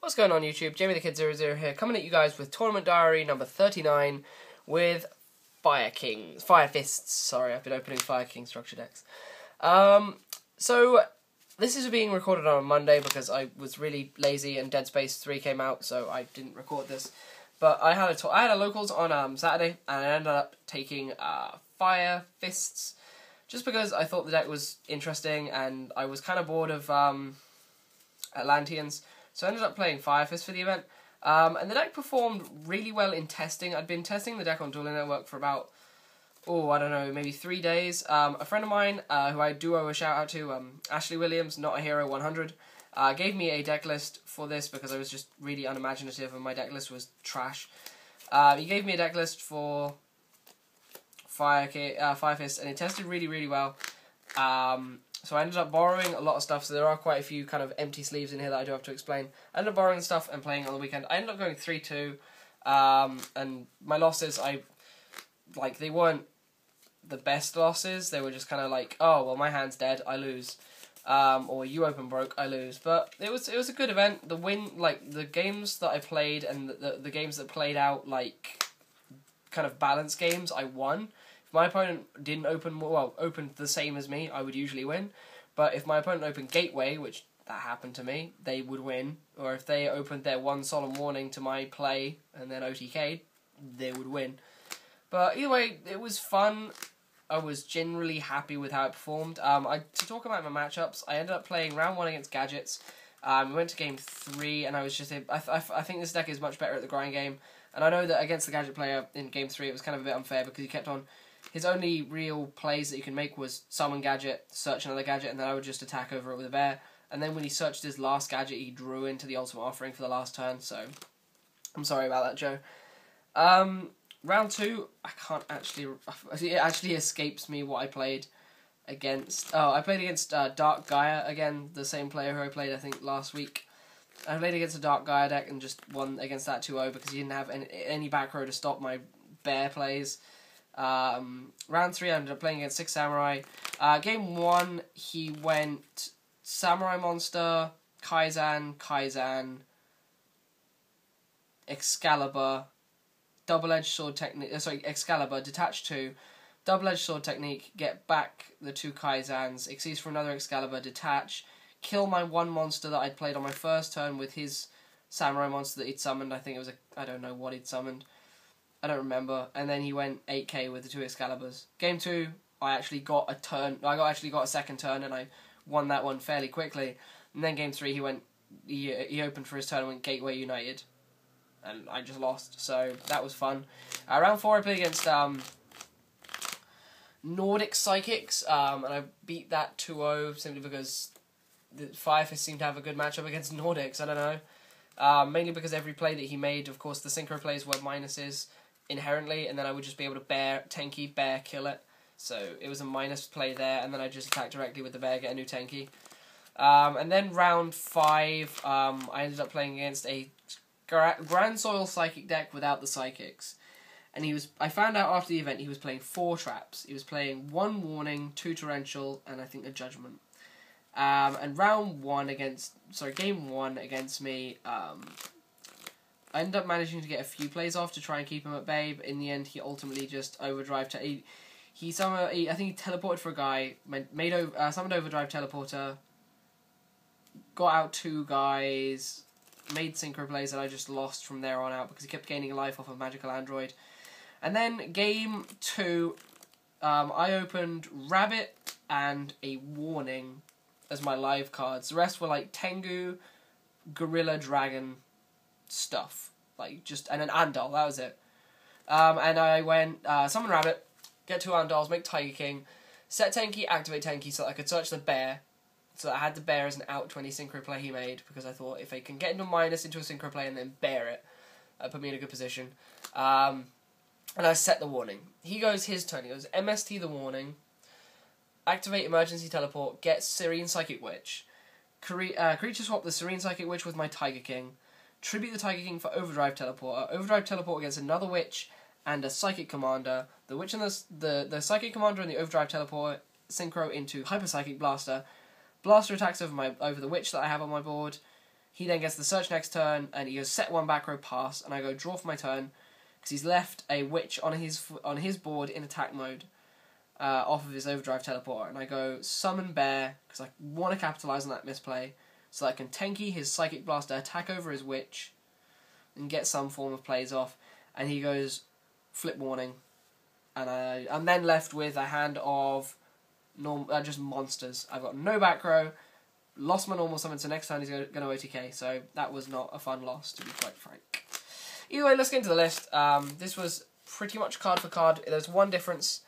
What's going on YouTube? Jamie the Kid 00 here, coming at you guys with Tournament Diary number 39 with Fire Fists. Sorry, I've been opening Fire King structure decks. So this is being recorded on a Monday because I was really lazy and Dead Space 3 came out, so I didn't record this. But I had a locals on Saturday, and I ended up taking Fire Fists just because I thought the deck was interesting and I was kind of bored of Atlanteans. So I ended up playing Fire Fist for the event, and the deck performed really well in testing. I'd been testing the deck on Dueling Network for about, I don't know, maybe 3 days. A friend of mine, who I do owe a shout out to, Ashley Williams, Not a Hero 100, gave me a deck list for this because I was just really unimaginative and my deck list was trash. He gave me a deck list for Fire Fist, and it tested really, really well. So I ended up borrowing a lot of stuff, so there are quite a few kind of empty sleeves in here that I do have to explain. I ended up borrowing stuff and playing on the weekend. I ended up going 3-2, and my losses, they weren't the best losses. They were just kind of like, oh, well, my hand's dead, I lose. Or you open broke, I lose. But it was a good event. The games that I played and the games that played out, kind of balanced games, I won. If my opponent didn't opened the same as me, I would usually win. But if my opponent opened Gateway, which that happened to me, they would win. Or if they opened their one Solemn Warning to my play and then OTK'd, they would win. But either way, it was fun. I was generally happy with how it performed. To talk about my matchups, I ended up playing round 1 against Gadgets. We went to game 3, and I was just... I think this deck is much better at the grind game. And I know that against the Gadget player in game 3, it was kind of a bit unfair because he kept on... His only real plays that he could make was summon Gadget, search another Gadget, and then I would just attack over it with a bear. And then when he searched his last Gadget, he drew into the Ultimate Offering for the last turn, so... I'm sorry about that, Joe. Round 2, I can't actually... It actually escapes me what I played against... Oh, I played against Dark Gaia, again, the same player who I played, I think, last week. I played against a Dark Gaia deck and just won against that 2-0 because he didn't have any back row to stop my bear plays. Round 3, I ended up playing against 6 Samurai. Game 1, he went Samurai Monster, Kaizen, Excalibur, Double-Edged Sword Technique, Excalibur, Detach 2, Double-Edged Sword Technique, get back the 2 Kaizens, Exceeds for another Excalibur, Detach, kill my one monster that I'd played on my first turn with his Samurai Monster that he'd summoned. I think it was I don't know what he'd summoned. I don't remember. And then he went 8k with the 2 Excaliburs. Game 2, I actually got a turn. I actually got a second turn, and I won that one fairly quickly. And then game 3, he opened for his turn and went Gateway United, and I just lost. So that was fun. Round 4, I played against Nordic Psychics, and I beat that 2-0 simply because the Fire Fist seemed to have a good matchup against Nordics. I don't know. Mainly because every play that he made, of course, the synchro plays were minuses inherently, and then I would just be able to bear, kill it. So it was a minus play there, and then I just attack directly with the bear, get a new tanky. And then round 5, I ended up playing against a Grand Soil Psychic deck without the Psychics. And I found out after the event he was playing 4 traps. He was playing 1 Warning, 2 Torrential, and I think a Judgment. And game 1 against me, I ended up managing to get a few plays off to try and keep him at bay, but in the end he ultimately just overdrive. I think he teleported for a guy, summoned Overdrive Teleporter, got out 2 guys, made synchro plays that I just lost from there on out because he kept gaining life off of Magical Android. And then game 2, I opened Rabbit and a Warning as my live cards. The rest were like Tengu, Gorilla, Dragon stuff, and an Andal, that was it. And I went summon Rabbit, get 2 Andals, make Tiger King, set Tenki, activate Tenki so that I could search the bear, so that I had the bear as an out 20 synchro play he made, because I thought if I can get into minus into a synchro play and then bear it, put me in a good position. And I set the Warning. He goes his turn, he goes MST the Warning, activate Emergency Teleport, get Serene Psychic Witch, creature swap the Serene Psychic Witch with my Tiger King, tribute the Tiger King for Overdrive Teleporter, Overdrive Teleport against another Witch and a Psychic Commander, the Witch and the Psychic Commander and the Overdrive Teleporter synchro into Hyper Psychic Blaster, Blaster attacks over the Witch that I have on my board, He then gets the search next turn, and he goes set 1 back row pass, and I go draw for my turn, because he's left a witch on his board in attack mode, off of his overdrive teleporter, and I go summon bear, because I want to capitalise on that misplay, so that I can Tenki his Psychic Blaster, attack over his witch, and get some form of plays off, and he goes flip warning, and I'm then left with a hand of just monsters. I've got no back row, lost my normal summon, so next time he's going to OTK, so that was not a fun loss, to be quite frank. Either way, let's get into the list. This was pretty much card for card. There's one difference.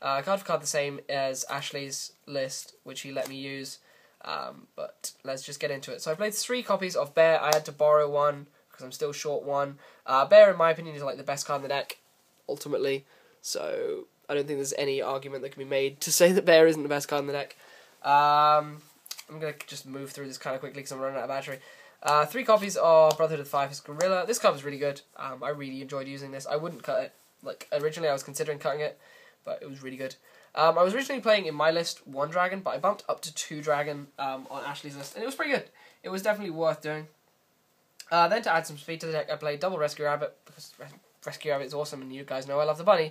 Card for card the same as Ashley's list, which he let me use, but let's just get into it. So I played 3 copies of Bear. I had to borrow 1, because I'm still short 1. Bear, in my opinion, is like the best card in the deck, ultimately, so I don't think there's any argument that can be made to say that Bear isn't the best card in the deck. I'm going to just move through this kind of quickly because I'm running out of battery. 3 copies of Brotherhood of the Five-Fist Gorilla. This card was really good. I really enjoyed using this. I wouldn't cut it. Like, originally I was considering cutting it, but it was really good. I was originally playing in my list 1 dragon, but I bumped up to 2 dragon on Ashley's list, and it was pretty good. It was definitely worth doing. Then to add some speed to the deck, I played double Rescue Rabbit, because Rescue Rabbit is awesome, and you guys know I love the bunny.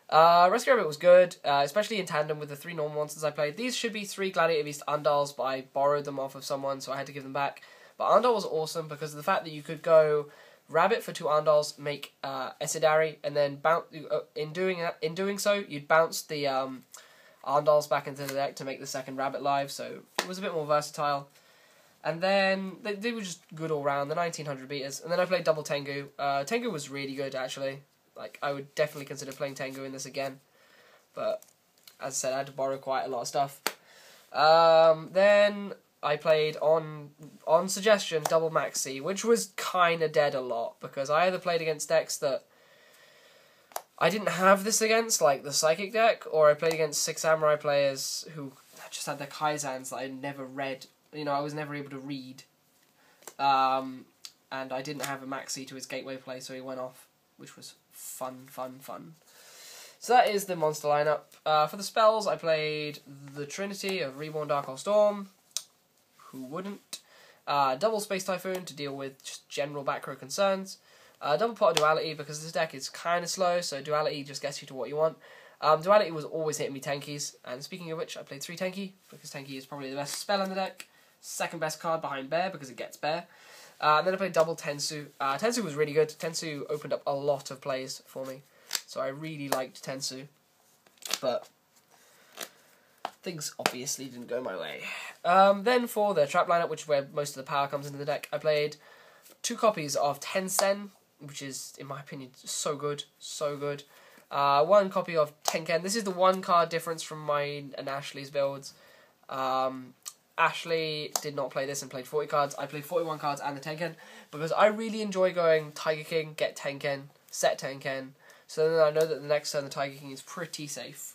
Rescue Rabbit was good, especially in tandem with the 3 normal monsters I played. These should be 3 Gladiator Beast Undals, but I borrowed them off of someone, so I had to give them back. But Undal was awesome because of the fact that you could go Rabbit for 2 Undals, make Esidari, and then bounce. In doing so, you'd bounce the Undals back into the deck to make the second Rabbit live, so it was a bit more versatile. And then they were just good all round, the 1900 beaters. And then I played double Tengu. Tengu was really good, actually. Like, I would definitely consider playing Tengu in this again. But, as I said, I had to borrow quite a lot of stuff. Then I played, on suggestion, double Maxi, which was kind of dead a lot. Because I either played against decks that I didn't have this against, like the Psychic deck, or I played against 6 Samurai players who just had their Kaizans that I never read. You know, I was never able to read. And I didn't have a Maxi to his gateway play, so he went off, which was fun. So that is the monster lineup. For the spells, I played the Trinity of Reborn Dark Hole Storm. Who wouldn't? Double Space Typhoon to deal with just general back row concerns. Double Pot of Duality, because this deck is kind of slow, so Duality just gets you to what you want. Duality was always hitting me Tenkies, and speaking of which, I played 3 Tenki, because Tenki is probably the best spell in the deck. Second best card behind Bear, because it gets Bear. And then I played double Tensu. Tensu was really good. Tensu opened up a lot of plays for me, so I really liked Tensu. But things obviously didn't go my way. Then for the trap lineup, which is where most of the power comes into the deck, I played 2 copies of Tensen, which is, in my opinion, so good. 1 copy of Tenken. This is the 1 card difference from mine and Ashley's builds. Ashley did not play this and played 40 cards. I played 41 cards and the Tenken because I really enjoy going Tiger King, get Tenken, set Tenken. So then I know that the next turn the Tiger King is pretty safe.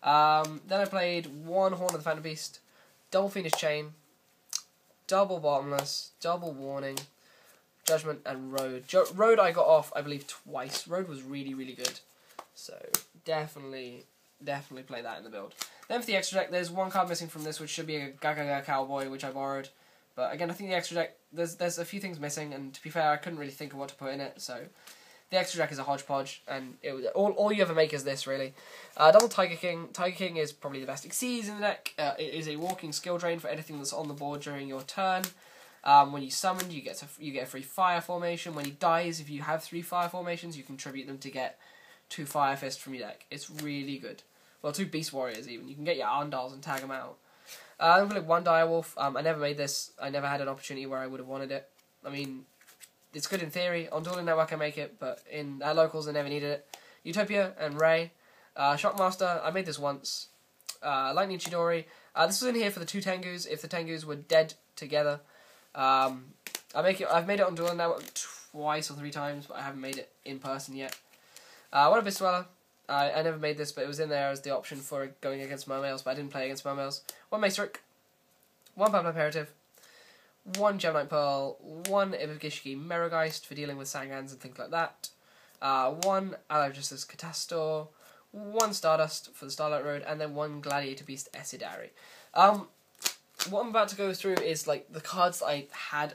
Then I played 1 Horn of the Phantom Beast, double Phoenix Chain, double Bottomless, double Warning, Judgment, and Road. Road I got off, I believe, twice. Road was really, really good. So definitely play that in the build. Then for the extra deck, there's 1 card missing from this, which should be a Gagaga Cowboy, which I borrowed. But again, I think the extra deck, there's a few things missing, and to be fair, I couldn't really think of what to put in it, so the extra deck is a hodgepodge, and all you ever make is this, really. Double Tiger King. Tiger King is probably the best Xyz in the deck. It is a walking skill drain for anything that's on the board during your turn. When you summon, you get a free fire formation. When he dies, if you have 3 fire formations, you contribute them to get 2 Fire Fist from your deck. It's really good. Well, 2 Beast Warriors even. You can get your Arndals and tag them out. I'm going to play 1 Direwolf. I never made this. I never had an opportunity where I would have wanted it. I mean, it's good in theory. On Dueling Network I make it, but at locals I never needed it. Utopia and Ray. Shockmaster, I made this once. Lightning Chidori. This was in here for the 2 Tengus, if the Tengus were dead together. I've made it on Dueling Network twice or 3 times, but I haven't made it in person yet. 1 Abyss Dweller. I never made this, but it was in there as the option for going against Mermails, but I didn't play against Mermails. 1 Maestrik, 1 Pablo Imperative, 1 Gemini Pearl, 1 Ibigishiki Merogeist for dealing with Sangans and things like that, 1 Allied Justice Catastor, 1 Stardust for the Starlight Road, and then 1 Gladiator Beast Esidari. what I'm about to go through is like the cards that I had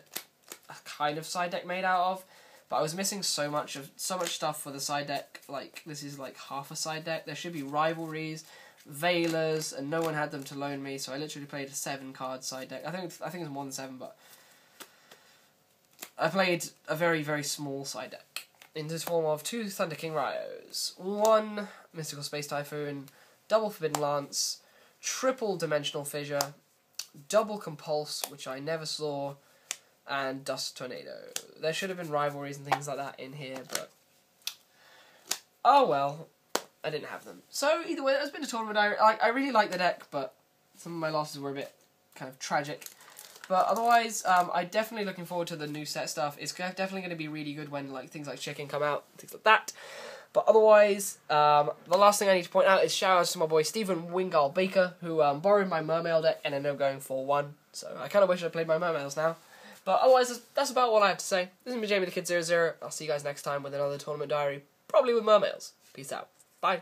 a kind of side deck made out of, but I was missing so much stuff for the side deck. Like this is like half a side deck. There should be rivalries, Veilers, and no one had them to loan me, so I literally played a 7-card side deck. I think it's more than 7, but I played a very, very small side deck in this form of 2 Thunder King Raios, 1 Mystical Space Typhoon, double Forbidden Lance, triple Dimensional Fissure, double Compulse, which I never saw, and Dust Tornado. There should have been rivalries and things like that in here, but oh well, I didn't have them. So either way, that's been a tournament. I really like the deck, but some of my losses were a bit kind of tragic. But otherwise, I'm definitely looking forward to the new set stuff. It's definitely going to be really good when like things like Chicken come out, things like that. But otherwise, the last thing I need to point out is shout out to my boy Stephen Wingal Baker, who borrowed my Mermail deck and ended up going 4-1. So I kind of wish I played my Mermails now. But otherwise, that's about all I have to say. This has been Jamie the Kid 00. I'll see you guys next time with another Tournament Diary, probably with Mermails. Peace out. Bye.